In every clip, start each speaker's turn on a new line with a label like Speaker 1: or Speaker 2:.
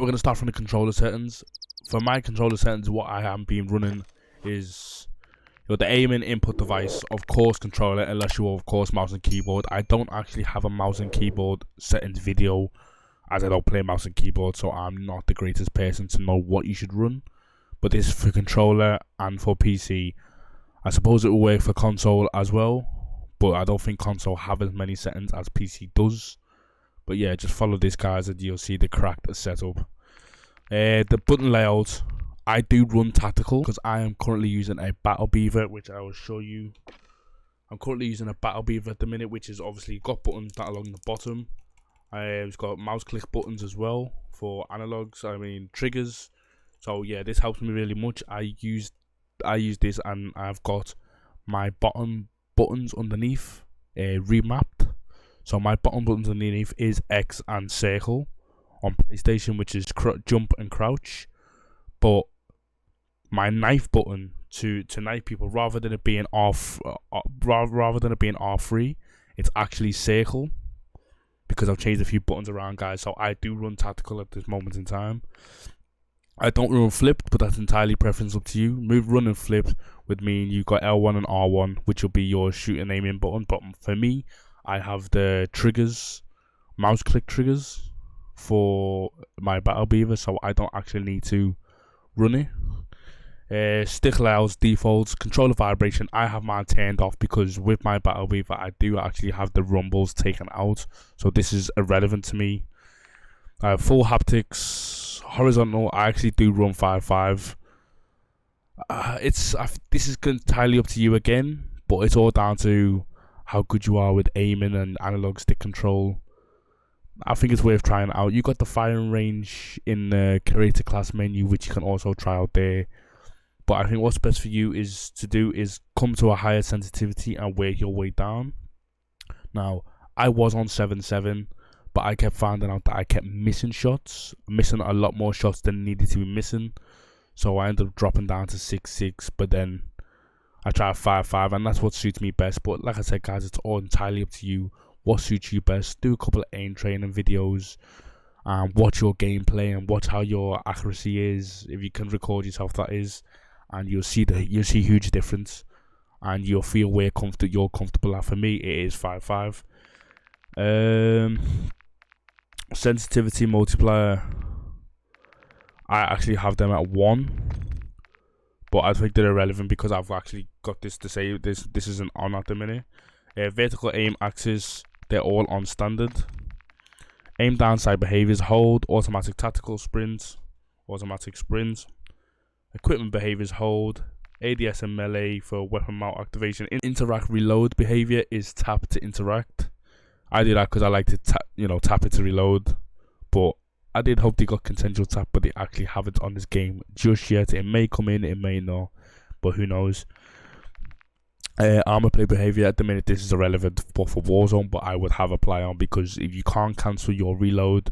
Speaker 1: we're going to start from the controller settings. For my controller settings, what I am being running is the aiming input device, of course controller, unless you of course mouse and keyboard. I don't actually have a mouse and keyboard settings video, as I don't play mouse and keyboard, so I'm not the greatest person to know what you should run. But this is for controller and for PC. I suppose it will work for console as well, but I don't think console have as many settings as PC does. But yeah, just follow this, guys, and you'll see the correct setup. The button layout, I do run tactical because I am currently using a Battle Beaver, which I will show you. I'm currently using a Battle Beaver at the minute, which is obviously got buttons that along the bottom. It's got mouse click buttons as well for analogs, triggers. So yeah, this helps me really much. I use this, and I've got my bottom buttons underneath remapped. So my bottom buttons underneath is X and circle on PlayStation, which is jump and crouch. But my knife button to knife people, rather than it being R3, it's actually circle, because I've changed a few buttons around, guys. So I do run tactical at this moment in time. I don't run flipped, but that's entirely preference up to you. Running flipped would mean you got L1 and R1, which will be your shoot and aiming button. But for me, I have the triggers, mouse click triggers for my Battle Beaver, so I don't actually need to run it. Stick layouts, defaults, controller vibration, I have mine turned off because with my Battle Beaver I do actually have the rumbles taken out, so this is irrelevant to me. Full haptics, horizontal, I actually do run 5.5. This is entirely up to you again, but it's all down to how good you are with aiming and analog stick control. I think it's worth trying out. You got the firing range in the creator class menu, which you can also try out there. But I think what's best for you is come to a higher sensitivity and work your way down. Now, I was on 7.7, but I kept finding out that I kept missing a lot more shots than needed to be missing. So I ended up dropping down to 6.6, but then I tried 5.5, and that's what suits me best. But like I said, guys, it's all entirely up to you. What suits you best? Do a couple of aim training videos, and watch your gameplay and watch how your accuracy is. If you can record yourself, that is, and you'll see huge difference, and you'll feel where you're comfortable at. For me, it is 5.5. Sensitivity multiplier, I actually have them at 1. But I think they're irrelevant because I've actually got this to say this isn't on at the minute. Vertical aim axis, they're all on standard. Aim downside behaviors, hold, automatic tactical sprints, automatic sprints. Equipment behaviors, hold. ADS and melee for weapon mount activation. Interact reload behavior is tap to interact. I do that because I like to tap it to reload. But I did hope they got consensual tap, but they actually haven't on this game just yet. It may come in, it may not, but who knows. Armor play behavior, at the minute this is irrelevant for Warzone, but I would have apply on, because if you can't cancel your reload,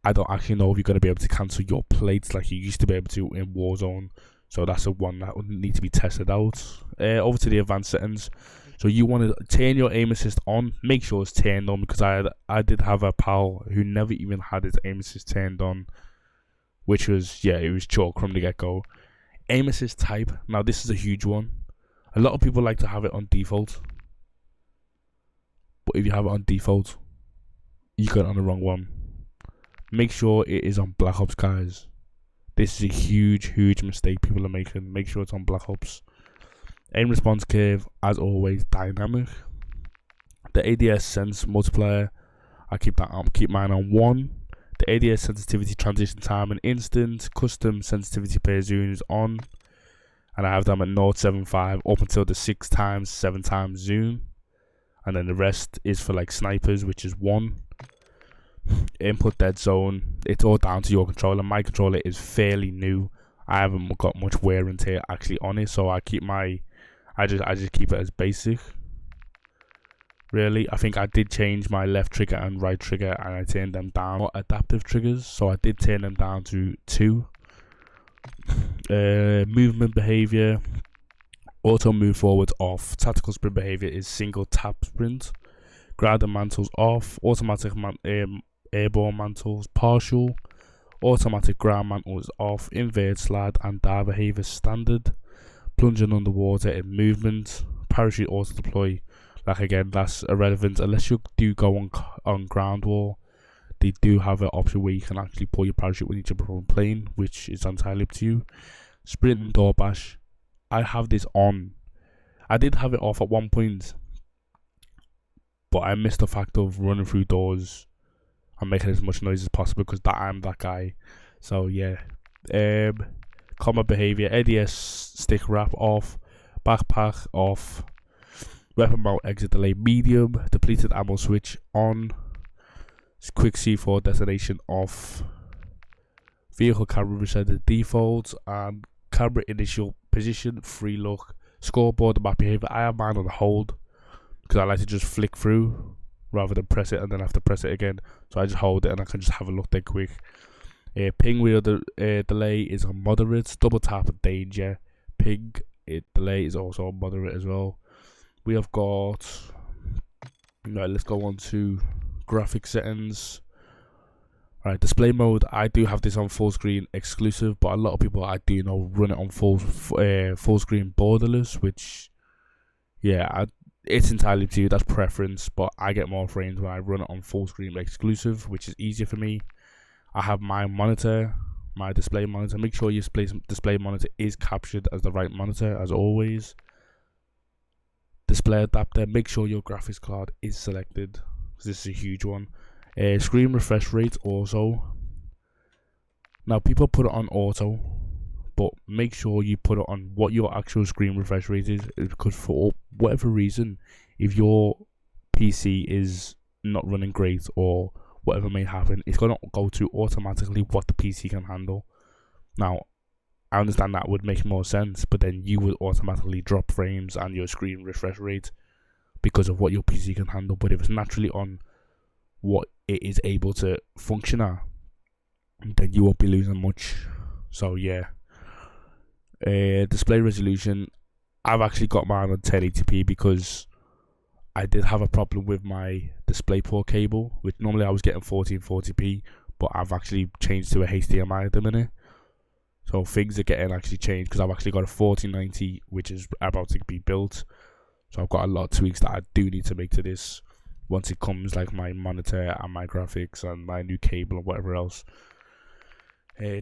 Speaker 1: I don't actually know if you're going to be able to cancel your plates like you used to be able to in Warzone. So that's the one that would need to be tested out. Over to the advanced settings. So you want to turn your aim assist on. Make sure it's turned on, because I did have a pal who never even had his aim assist turned on, which was, it was chalk from the get-go. Aim assist type. Now this is a huge one. A lot of people like to have it on default, but if you have it on default, you got it on the wrong one. Make sure it is on Black Ops, guys. This is a huge mistake people are making. Make sure it's on Black Ops. Aim response curve, as always, dynamic. The ADS sense multiplier, I keep mine on 1. The ADS sensitivity transition time and instant. Custom sensitivity per zoom is on, and I have them at 0.75 up until the 6x, 7x zoom, and then the rest is for like snipers, which is 1. Input dead zone, it's all down to your controller. My controller is fairly new. I haven't got much wear and tear actually on it, so I just keep it as basic. Really, I think I did change my left trigger and right trigger, and I turned them down. Adaptive triggers, so I did turn them down to 2. Movement behavior, auto move forward off. Tactical sprint behavior is single tap sprint. Ground and mantles off. Automatic airborne mantles partial. Automatic ground mantle is off. Invert slide and dive behavior standard. Plunging underwater in movement. Parachute auto deploy. Like again, that's irrelevant unless you do go on ground war. They do have an option where you can actually pull your parachute when you jump from a plane, which is entirely up to you. Sprint and door bash. I have this on. I did have it off at one point, but I missed the fact of running through doors and making as much noise as possible because I'm that guy. So yeah. Combat behavior. ADS stick wrap off. Backpack off. Weapon mount exit delay medium. Depleted ammo switch on. Quick C4 detonation off. Vehicle camera reset to default. And camera initial position, free look. Scoreboard, map behavior. I have mine on hold because I like to just flick through rather than press it and then have to press it again. So I just hold it and I can just have a look there quick. Ping wheel delay is on moderate. Double tap danger. Ping delay is also on moderate as well. We have got. Right, let's go on to graphic settings. Alright, display mode. I do have this on full screen exclusive, but a lot of people I do know run it on full screen borderless, which it's entirely up to you. That's preference, but I get more frames when I run it on full screen exclusive, which is easier for me. I have my monitor, my display monitor. Make sure your display monitor is captured as the right monitor, as always. Display adapter. Make sure your graphics card is selected, because this is a huge one. Screen refresh rate also. Now people put it on auto, but make sure you put it on what your actual screen refresh rate is, because for whatever reason, if your PC is not running great or whatever may happen, it's going to go to automatically what the PC can handle. Now, I understand that would make more sense, but then you would automatically drop frames and your screen refresh rate because of what your PC can handle. But if it's naturally on what it is able to function at, then you won't be losing much. So yeah. Display resolution. I've actually got mine on 1080p because I did have a problem with my DisplayPort cable, which normally I was getting 1440p, but I've actually changed to a HDMI at the minute. So things are getting actually changed because I've actually got a 1490 which is about to be built. So I've got a lot of tweaks that I do need to make to this once it comes, like my monitor and my graphics and my new cable and whatever else.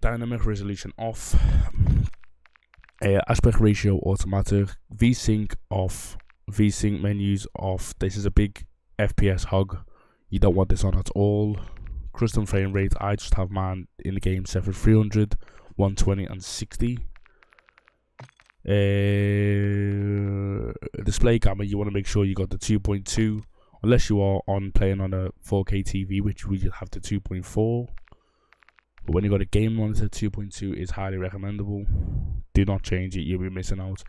Speaker 1: Dynamic resolution off. Aspect ratio automatic. VSync off. VSync menus off. This is a big FPS hog. You don't want this on at all. Custom frame rate. I just have mine in the game set for 300, 120 and 60. Display gamma. You want to make sure you got the 2.2. Unless you are playing on a 4K TV, which we have the 2.4. But when you got a game monitor, 2.2 is highly recommendable. Do not change it, you'll be missing out.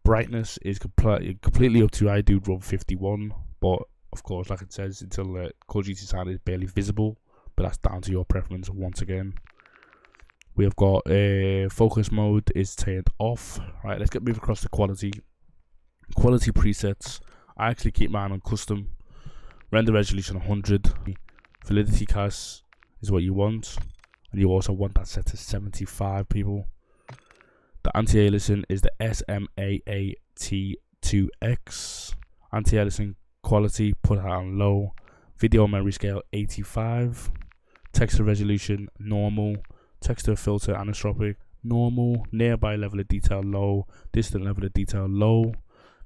Speaker 1: Brightness is completely up to you. I do run 51, but of course, like it says, until the Call of Duty sign is barely visible. But that's down to your preference once again. We have got focus mode is turned off. Right, let's move across to quality. Quality presets. I actually keep mine on custom. Render resolution 100. Validity cast is what you want. And you also want that set to 75 people. The anti-aliasing is the SMAAT2X. Anti-aliasing quality, put that on low. Video memory scale 85. Texture resolution normal. Texture filter anisotropic normal. Nearby level of detail low. Distant level of detail low.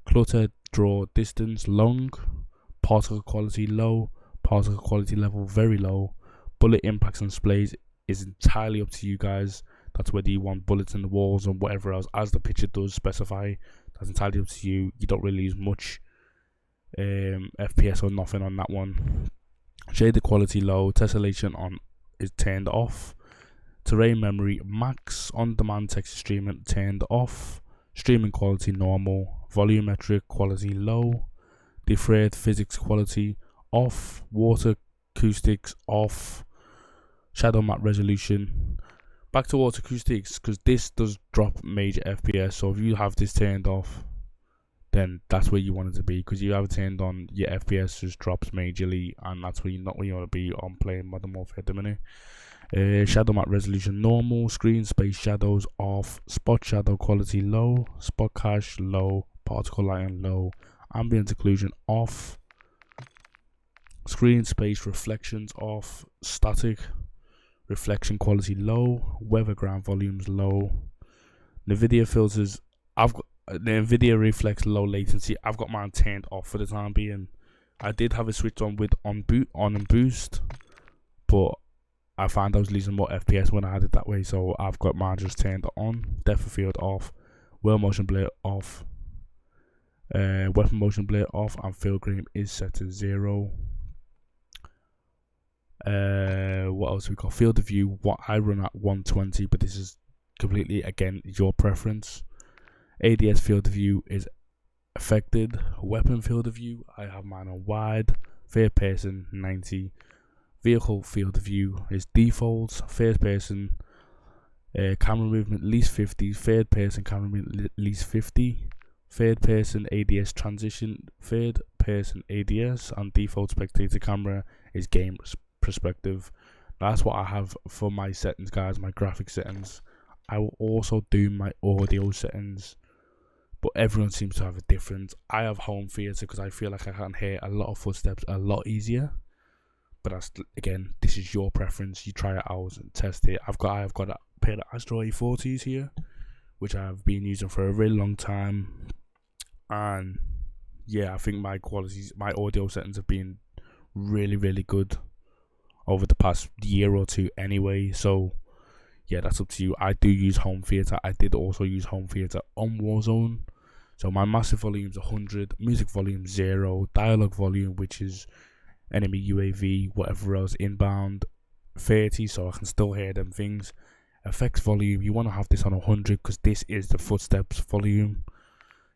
Speaker 1: Clutter draw distance long. Particle quality low. Particle quality level very low. Bullet impacts and splays is entirely up to you guys. That's whether you want bullets in the walls and whatever else, as the picture does specify. That's entirely up to you. You don't really use much FPS or nothing on that one. Shader quality low. Tessellation on is turned off. Terrain memory max. On demand texture streaming turned off. Streaming quality normal. Volumetric quality low. Deferred physics quality off. Water acoustics off. Shadow map resolution. Back to water acoustics, because this does drop major FPS. So if you have this turned off, then that's where you want it to be. Because you have it turned on, your FPS just drops majorly, and that's where you want to be on playing Modern Warfare at the minute. Shadow map resolution normal, screen space shadows off, spot shadow quality low, spot cache low, particle lighting low, ambient occlusion off, screen space reflections off, static reflection quality low, weather ground volumes low, NVIDIA filters. I've got the NVIDIA reflex low latency. I've got mine turned off for the time being. I did have it switched on with on and boost, but I found I was losing more FPS when I had it that way, so I've got mine just turned on. Depth of field off, wheel motion blur off, weapon motion blur off, and field grain is set to 0. What else we got? Field of view. What I run at 120, but this is completely again your preference. ADS field of view is affected. Weapon field of view, I have mine on wide. Third person 90. Vehicle field of view is default. First person camera movement least 50. Third person camera movement least 50. Third person ADS transition. Third person ADS and default spectator camera is game perspective. That's what I have for my settings, guys. My graphic settings. I will also do my audio settings, but everyone seems to have a difference. I have home theater because I feel like I can hear a lot of footsteps a lot easier. But that's, again, this is your preference. You try it out and test it. I've got a pair of Astro A40s here, which I've been using for a really long time, and yeah, I think my audio settings have been really, really good over the past year or two anyway. So yeah, that's up to you. I do use home theater. I did also use home theater on Warzone. So my massive volume is 100, music volume 0, dialogue volume, which is enemy UAV, whatever else, inbound 30, so I can still hear them things. Effects volume, you want to have this on 100 because this is the footsteps volume.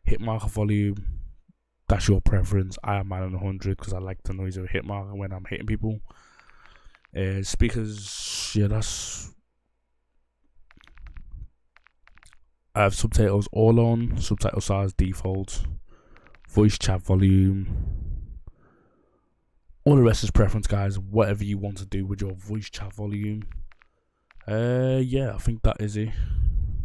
Speaker 1: Hit marker volume, that's your preference. I have mine on 100 because I like the noise of a hit marker when I'm hitting people. Speakers, yeah, I have subtitles all on, subtitle size default, voice chat volume. All the rest is preference, guys. Whatever you want to do with your voice chat volume. Yeah, I think that is it.